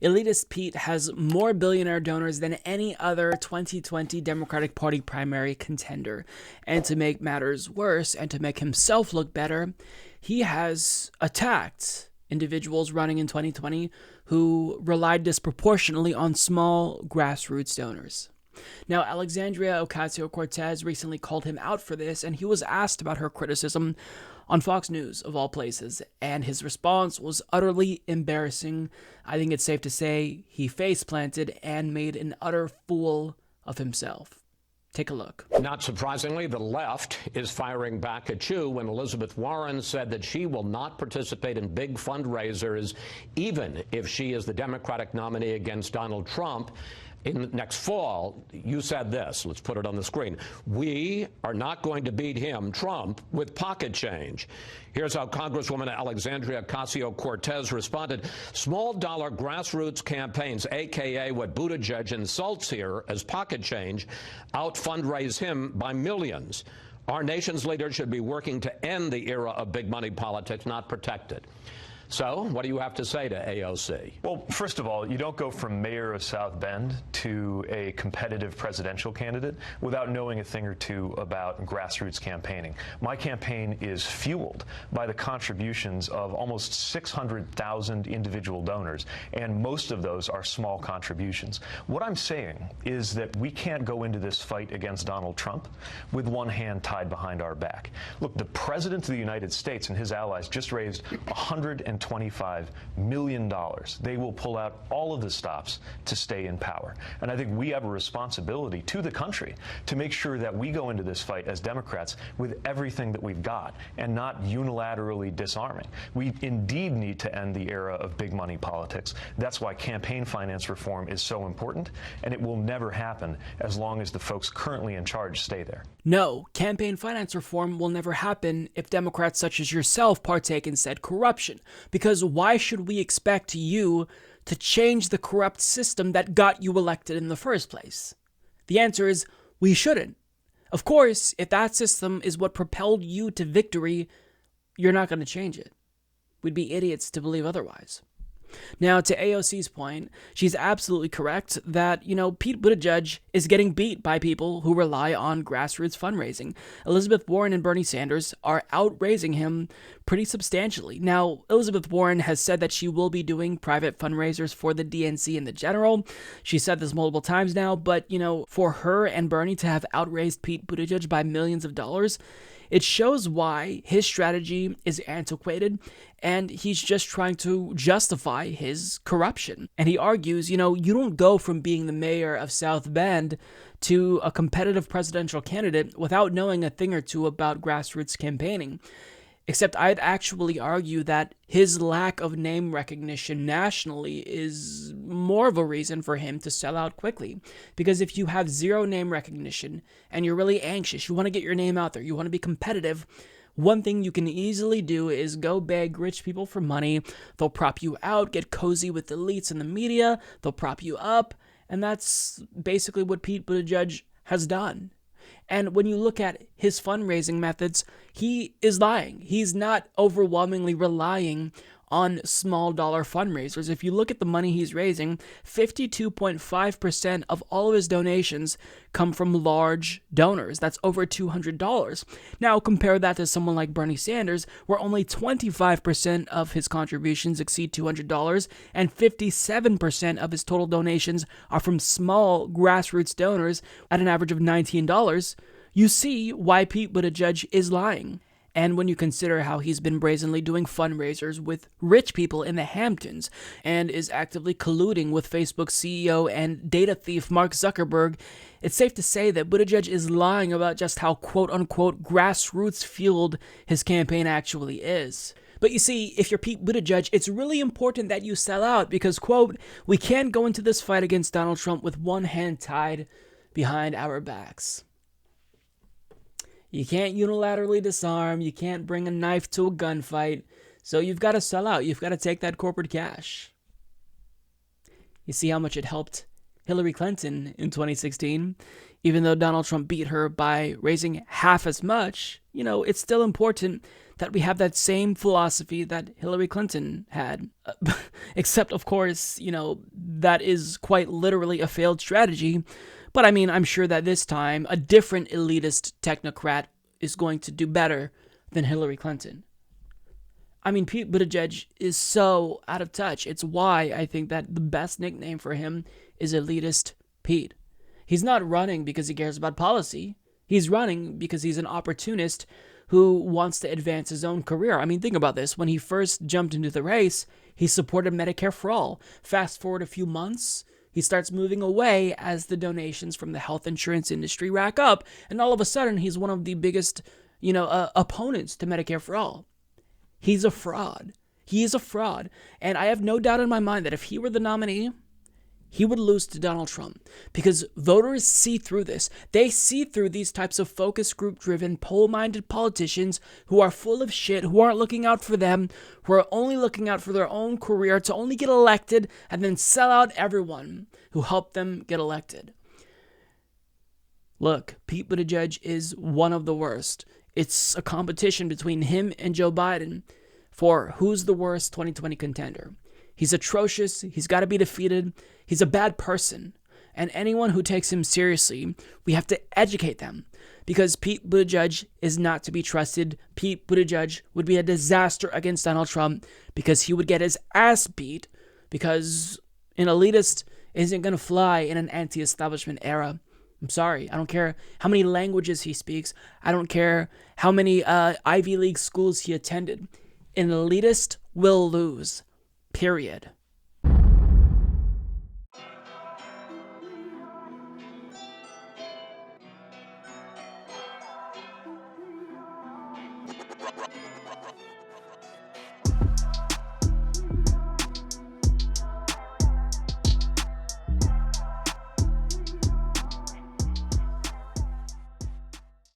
Elitist Pete has more billionaire donors than any other 2020 Democratic Party primary contender. And to make matters worse and to make himself look better, he has attacked individuals running in 2020 who relied disproportionately on small grassroots donors. Now, Alexandria Ocasio-Cortez recently called him out for this, and he was asked about her criticism on Fox News, of all places, and his response was utterly embarrassing. I think it's safe to say he face-planted and made an utter fool of himself. Take a look. Not surprisingly, the left is firing back at you when Elizabeth Warren said that she will not participate in big fundraisers, even if she is the Democratic nominee against Donald Trump in next fall. You said this, let's put it on the screen: "We are not going to beat him, Trump, with pocket change." Here's how Congresswoman Alexandria OcasioCortez responded: "Small dollar grassroots campaigns, a.k.a. what Buttigieg insults here as pocket change, out-fundraise him by millions. Our nation's leaders should be working to end the era of big money politics, not protect it." So, what do you have to say to AOC? Well, first of all, you don't go from mayor of South Bend to a competitive presidential candidate without knowing a thing or two about grassroots campaigning. My campaign is fueled by the contributions of almost 600,000 individual donors, and most of those are small contributions. What I'm saying is that we can't go into this fight against Donald Trump with one hand tied behind our back. Look, the President of the United States and his allies just raised $125 million. They will pull out all of the stops to stay in power. And I think we have a responsibility to the country to make sure that we go into this fight as Democrats with everything that we've got and not unilaterally disarming. We indeed need to end the era of big money politics. That's why campaign finance reform is so important, and it will never happen as long as the folks currently in charge stay there. No, campaign finance reform will never happen if Democrats such as yourself partake in said corruption. Because why should we expect you to change the corrupt system that got you elected in the first place? The answer is, we shouldn't. Of course, if that system is what propelled you to victory, you're not going to change it. We'd be idiots to believe otherwise. Now, to AOC's point, she's absolutely correct that, Pete Buttigieg is getting beat by people who rely on grassroots fundraising. Elizabeth Warren and Bernie Sanders are outraising him pretty substantially. Now, Elizabeth Warren has said that she will be doing private fundraisers for the DNC in the general. She said this multiple times now, but, for her and Bernie to have outraised Pete Buttigieg by millions of dollars, it shows why his strategy is antiquated, and he's just trying to justify his corruption. And he argues, you don't go from being the mayor of South Bend to a competitive presidential candidate without knowing a thing or two about grassroots campaigning. Except I'd actually argue that his lack of name recognition nationally is more of a reason for him to sell out quickly. Because if you have zero name recognition and you're really anxious, you want to get your name out there, you want to be competitive, one thing you can easily do is go beg rich people for money. They'll prop you out, get cozy with elites in the media, they'll prop you up, and that's basically what Pete Buttigieg has done. And when you look at his fundraising methods, he is lying. He's not overwhelmingly relying on small dollar fundraisers. If you look at the money he's raising, 52.5% of all of his donations come from large donors. That's over $200. Now compare that to someone like Bernie Sanders, where only 25% of his contributions exceed $200 and 57% of his total donations are from small grassroots donors at an average of $19. You see why Pete Buttigieg is lying. And when you consider how he's been brazenly doing fundraisers with rich people in the Hamptons and is actively colluding with Facebook CEO and data thief Mark Zuckerberg, it's safe to say that Buttigieg is lying about just how quote-unquote grassroots-fueled his campaign actually is. But you see, if you're Pete Buttigieg, it's really important that you sell out because, quote, "We can't go into this fight against Donald Trump with one hand tied behind our backs." You can't unilaterally disarm, you can't bring a knife to a gunfight, so you've got to sell out, you've got to take that corporate cash. You see how much it helped Hillary Clinton in 2016? Even though Donald Trump beat her by raising half as much, it's still important that we have that same philosophy that Hillary Clinton had. Except, of course, that is quite literally a failed strategy. But I mean, I'm sure that this time a different elitist technocrat is going to do better than Hillary Clinton. I mean, Pete Buttigieg is so out of touch. It's why I think that the best nickname for him is Elitist Pete. He's not running because he cares about policy. He's running because he's an opportunist who wants to advance his own career. I mean, think about this. When he first jumped into the race, he supported Medicare for all. Fast forward a few months, he starts moving away as the donations from the health insurance industry rack up, and all of a sudden, he's one of the biggest, opponents to Medicare for all. He's a fraud. He is a fraud. And I have no doubt in my mind that if he were the nominee, he would lose to Donald Trump, because voters see through this. They see through these types of focus group driven, poll-minded politicians who are full of shit, who aren't looking out for them, who are only looking out for their own career to only get elected and then sell out everyone who helped them get elected. Look, Pete Buttigieg is one of the worst. It's a competition between him and Joe Biden for who's the worst 2020 contender. He's atrocious. He's got to be defeated. He's a bad person. And anyone who takes him seriously, we have to educate them. Because Pete Buttigieg is not to be trusted. Pete Buttigieg would be a disaster against Donald Trump because he would get his ass beat, because an elitist isn't going to fly in an anti-establishment era. I'm sorry. I don't care how many languages he speaks. I don't care how many Ivy League schools he attended. An elitist will lose. Period.